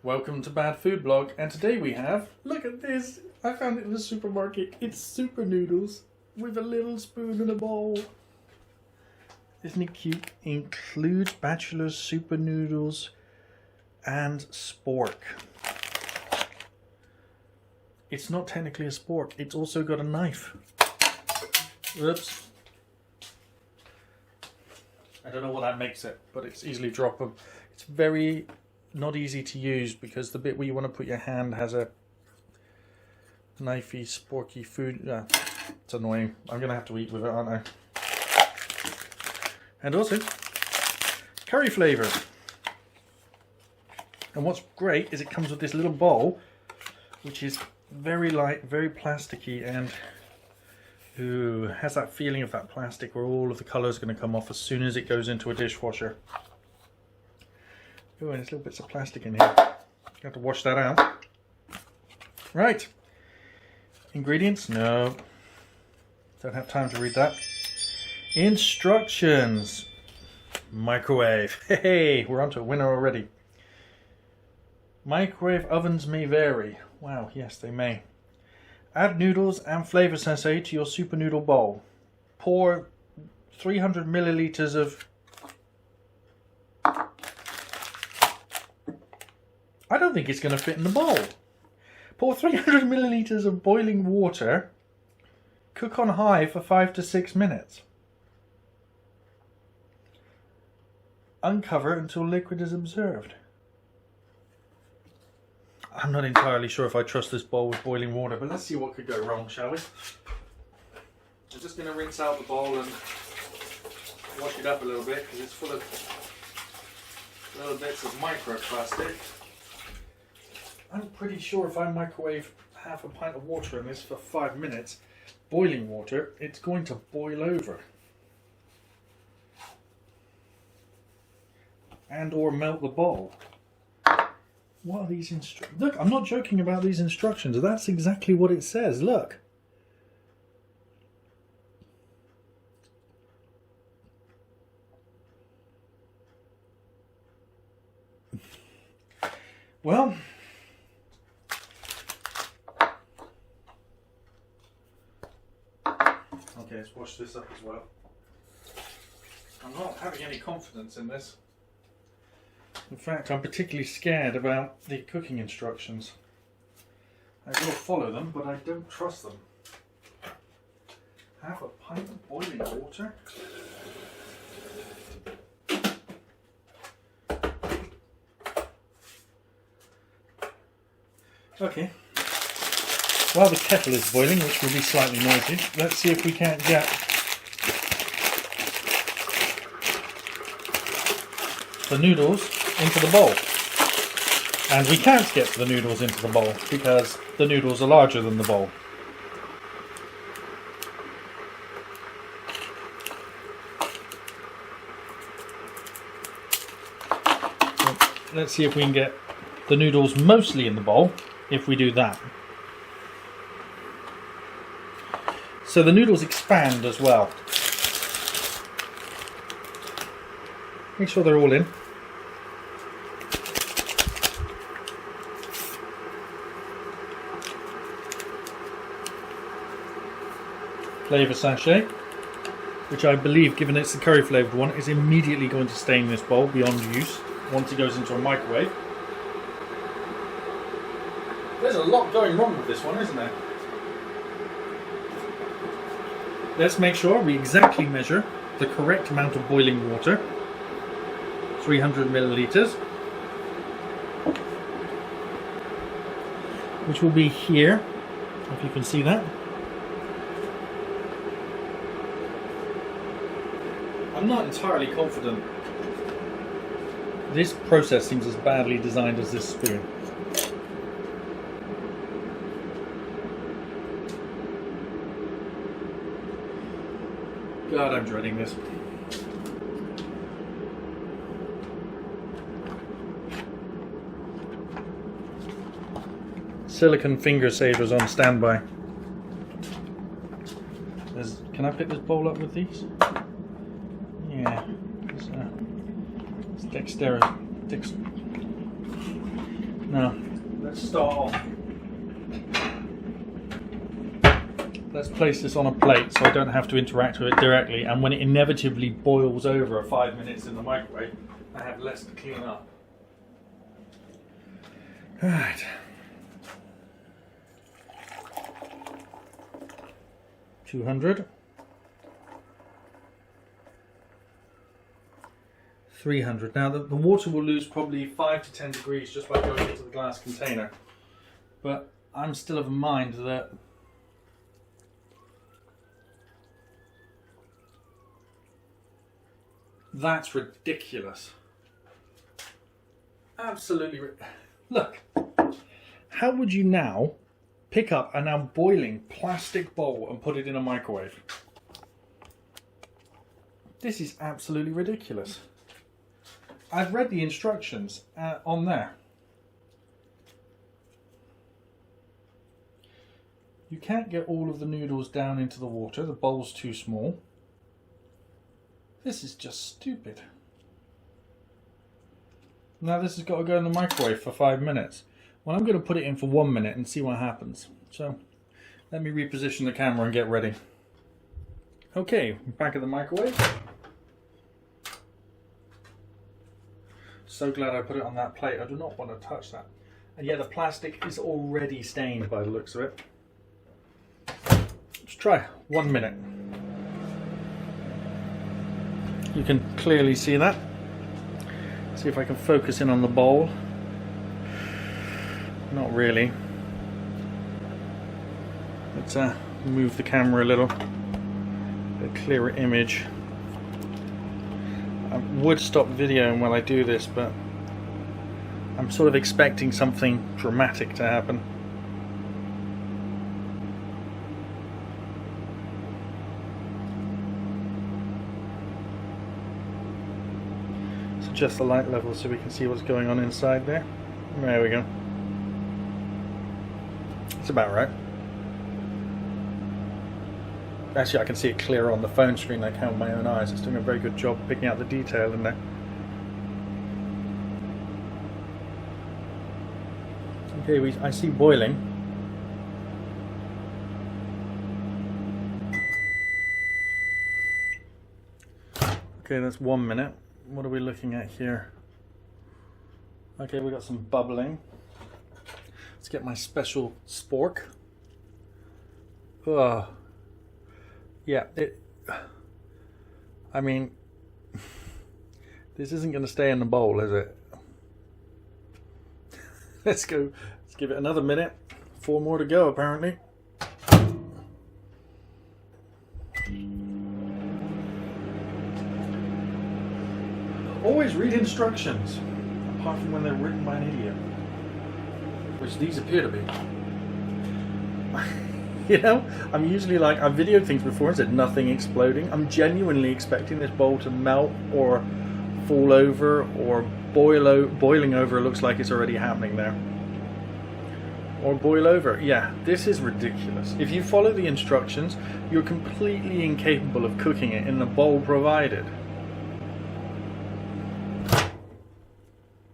Welcome to Bad Food Blog, and today we have, look at this, I found it in the supermarket, it's super noodles with a little spoon and a bowl. Isn't it cute? Includes bachelor's super noodles and spork. It's not technically a spork, it's also got a knife. Oops. I don't know what that makes it, but it's easily droppable. It's very not easy to use because the bit where you want to put your hand has a knifey, sporky food. It's annoying. I'm going to have to eat with it, aren't I? And also, curry flavour. And what's great is it comes with this little bowl, which is very light, very plasticky, and has that feeling of that plastic where all of the colour is going to come off as soon as it goes into a dishwasher. Oh, and there's little bits of plastic in here. You have to wash that out. Right. Ingredients? No. Don't have time to read that. Instructions. Microwave. Hey, we're on to a winner already. Microwave ovens may vary. Wow, yes, they may. Add noodles and flavor sachet to your super noodle bowl. Pour 300 milliliters of... I don't think it's going to fit in the bowl. Pour 300 milliliters of boiling water. Cook on high for 5 to 6 minutes. Uncover until liquid is observed. I'm not entirely sure if I trust this bowl with boiling water, but let's see what could go wrong, shall we? I'm just going to rinse out the bowl and wash it up a little bit because it's full of little bits of microplastic. I'm pretty sure if I microwave half a pint of water in this for 5 minutes, boiling water, it's going to boil over. And or melt the bowl. What are these instructions? Look, I'm not joking about these instructions. That's exactly what it says. Look. Well, okay, let's wash this up as well. I'm not having any confidence in this. In fact, I'm particularly scared about the cooking instructions. I will follow them, but I don't trust them. Half a pint of boiling water. Okay. While the kettle is boiling, which will be slightly noisy, let's see if we can't get the noodles into the bowl. And we can't get the noodles into the bowl because the noodles are larger than the bowl. So let's see if we can get the noodles mostly in the bowl if we do that. So the noodles expand as well. Make sure they're all in. Flavour sachet, which I believe, given it's the curry flavoured one, is immediately going to stain this bowl beyond use once it goes into a microwave. There's a lot going wrong with this one, isn't there? Let's make sure we exactly measure the correct amount of boiling water. 300 milliliters. Which will be here, if you can see that. I'm not entirely confident. This process seems as badly designed as this spoon. God, I'm dreading this. Silicone finger savers on standby. Can I pick this bowl up with these? Yeah. It's dexterous. Now, let's start off. Let's place this on a plate so I don't have to interact with it directly, and when it inevitably boils over 5 minutes in the microwave, I have less to clean up. Alright. $200. 300. Now the water will lose probably 5 to 10 degrees just by going into the glass container, but I'm still of a mind that that's ridiculous. Absolutely. Look, how would you now pick up a now boiling plastic bowl and put it in a microwave? This is absolutely ridiculous. I've read the instructions on there. You can't get all of the noodles down into the water. The bowl's too small. This is just stupid. Now this has got to go in the microwave for 5 minutes. Well, I'm going to put it in for 1 minute and see what happens. So let me reposition the camera and get ready. Okay, back at the microwave. So glad I put it on that plate. I do not want to touch that. And yeah, the plastic is already stained by the looks of it. Let's try 1 minute. You can clearly see that. See if I can focus in on the bowl. Not really. Let's move the camera a little. A clearer image. I would stop videoing while I do this, but I'm sort of expecting something dramatic to happen. So adjust the light level so we can see what's going on inside there. There we go. It's about right. Actually, I can see it clearer on the phone screen than I can with my own eyes. It's doing a very good job picking out the detail in there. Okay, I see boiling. Okay, that's 1 minute. What are we looking at here? Okay, we got some bubbling. Let's get my special spork. Oh. Yeah, I mean, this isn't going to stay in the bowl, is it? Let's go. Let's give it another minute. 4 more to go, apparently. Always read instructions, apart from when they're written by an idiot, which these appear to be. You know, I'm usually like, I've videoed things before and said nothing exploding. I'm genuinely expecting this bowl to melt or fall over or boiling over. It looks like it's already happening there. Or boil over. Yeah, this is ridiculous. If you follow the instructions, you're completely incapable of cooking it in the bowl provided.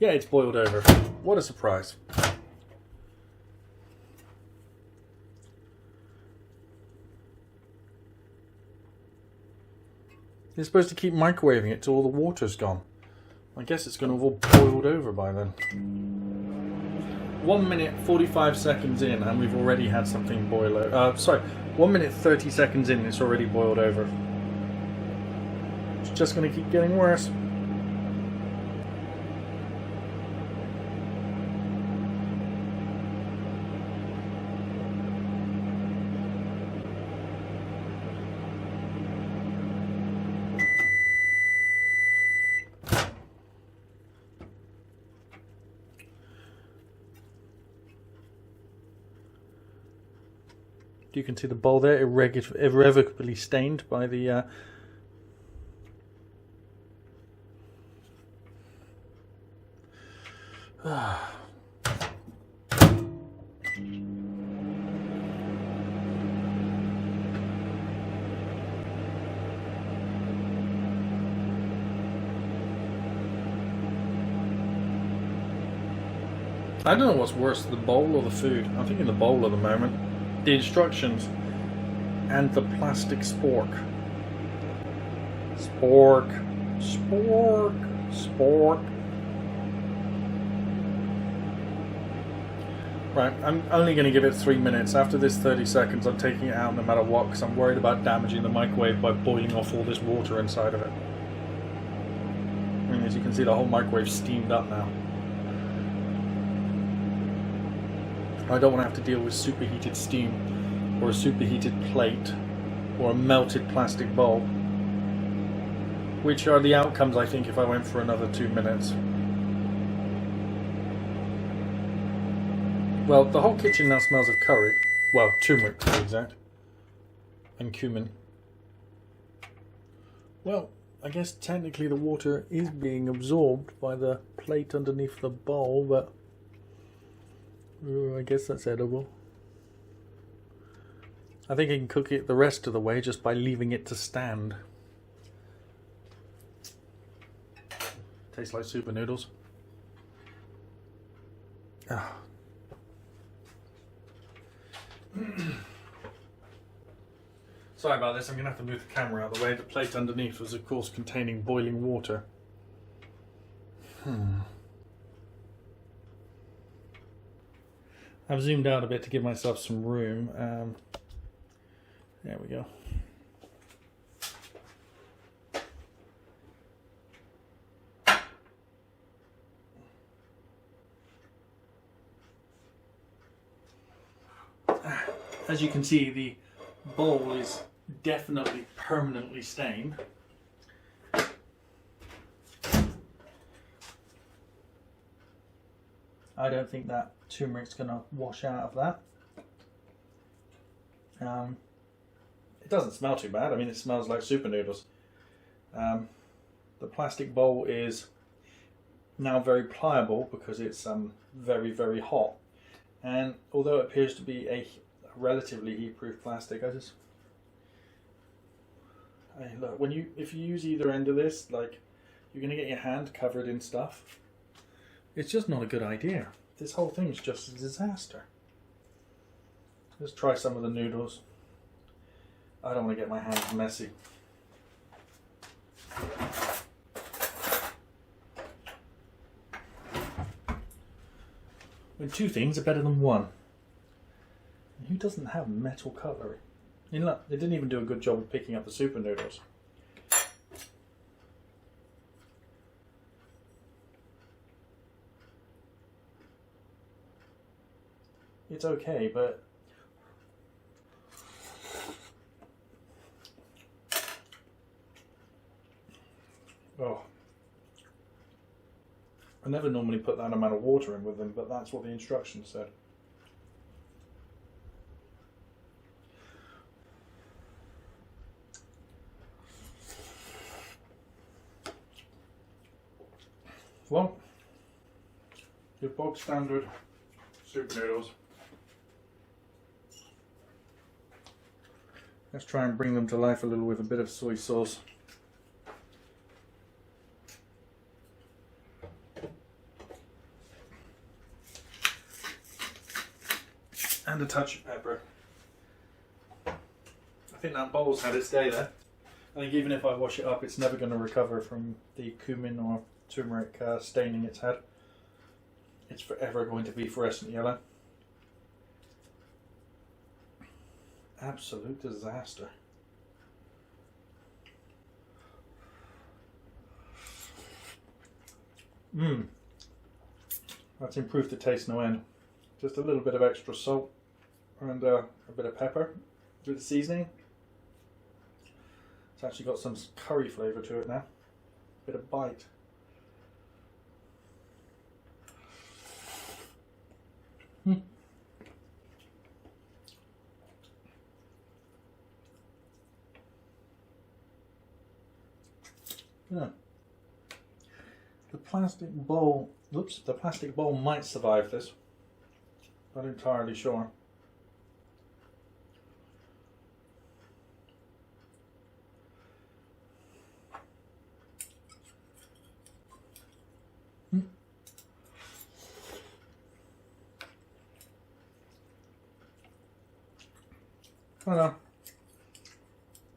Yeah, it's boiled over. What a surprise. You're supposed to keep microwaving it till all the water's gone. I guess it's going to have all boiled over by then. 1 minute 45 seconds in and we've already had something boil over. Sorry, 1 minute 30 seconds in, it's already boiled over. It's just going to keep getting worse. You can see the bowl there, irrevocably stained by the I don't know what's worse, the bowl or the food. I'm thinking the bowl at the moment. The instructions and the plastic spork. Spork. Spork. Spork. Right, I'm only going to give it 3 minutes. After this 30 seconds, I'm taking it out no matter what, because I'm worried about damaging the microwave by boiling off all this water inside of it. And as you can see, the whole microwave's steamed up now. I don't want to have to deal with superheated steam, or a superheated plate, or a melted plastic bowl, which are the outcomes, I think, if I went for another 2 minutes. Well, the whole kitchen now smells of curry. Well, turmeric to be exact. And cumin. Well, I guess technically the water is being absorbed by the plate underneath the bowl, but I guess that's edible. I think I can cook it the rest of the way just by leaving it to stand. Tastes like super noodles. Ah. Sorry about this, I'm going to have to move the camera out of the way. The plate underneath was of course containing boiling water. I've zoomed out a bit to give myself some room. There we go. As you can see, the bowl is definitely permanently stained. I don't think that turmeric's going to wash out of that. It doesn't smell too bad. I mean, it smells like super noodles. The plastic bowl is now very pliable because it's very, very hot. And although it appears to be a relatively heat-proof plastic, look, if you use either end of this, like, you're going to get your hand covered in stuff. It's just not a good idea. This whole thing is just a disaster. Let's try some of the noodles. I don't want to get my hands messy. When two things are better than one. And who doesn't have metal cutlery? I mean, look, they didn't even do a good job of picking up the super noodles. It's okay, but oh, I never normally put that amount of water in with them, but that's what the instructions said. Well, your bog standard super noodles. Let's try and bring them to life a little with a bit of soy sauce. And a touch of pepper. I think that bowl's had its day there. I think even if I wash it up, it's never going to recover from the cumin or turmeric staining it's had. It's forever going to be fluorescent yellow. Absolute disaster. That's improved the taste no end. Just a little bit of extra salt and a bit of pepper with the seasoning. It's actually got some curry flavour to it now. Bit of bite. Yeah. The plastic bowl might survive this. Not entirely sure.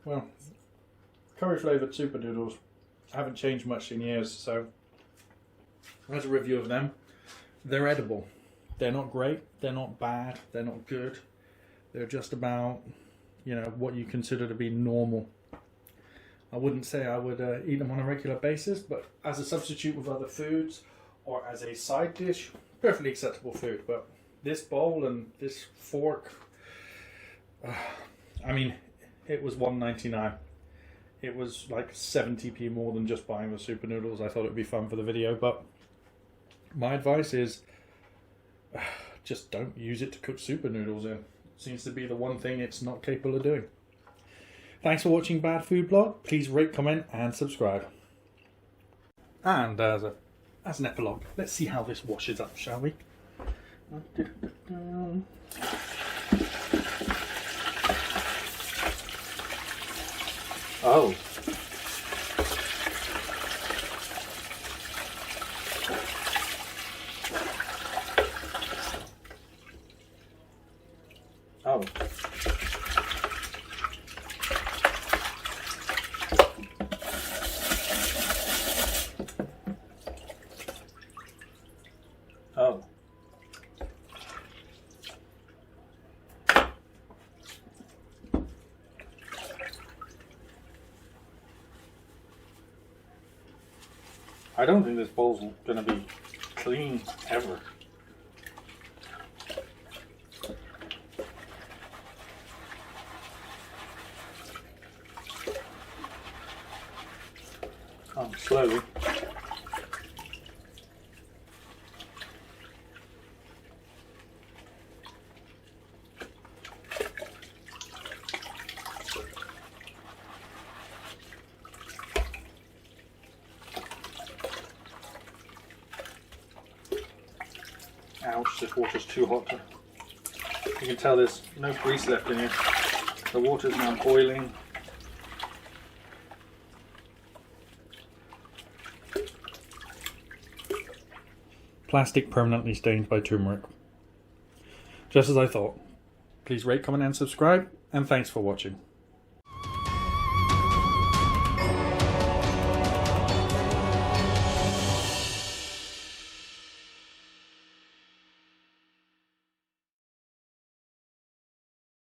Well, curry flavoured super noodles haven't changed much in years, so as a review of them, they're edible. They're not great, they're not bad, they're not good. They're just about, you know, what you consider to be normal. I wouldn't say I would eat them on a regular basis, but as a substitute with other foods or as a side dish, perfectly acceptable food. But this bowl and this fork, I mean, it was $1.99. It was like 70p more than just buying the super noodles. I thought it would be fun for the video, but my advice is just don't use it to cook super noodles in. It seems to be the one thing it's not capable of doing. Thanks for watching Bad Food Blog. Please rate, comment and subscribe. And as an epilogue, let's see how this washes up, shall we? Oh. Oh. Oh. I don't think this bowl's going to be clean ever. Slowly. Ouch, this water's too hot. You can tell there's no grease left in here. The water's now boiling. Plastic permanently stained by turmeric. Just as I thought. Please rate, comment and subscribe, and thanks for watching.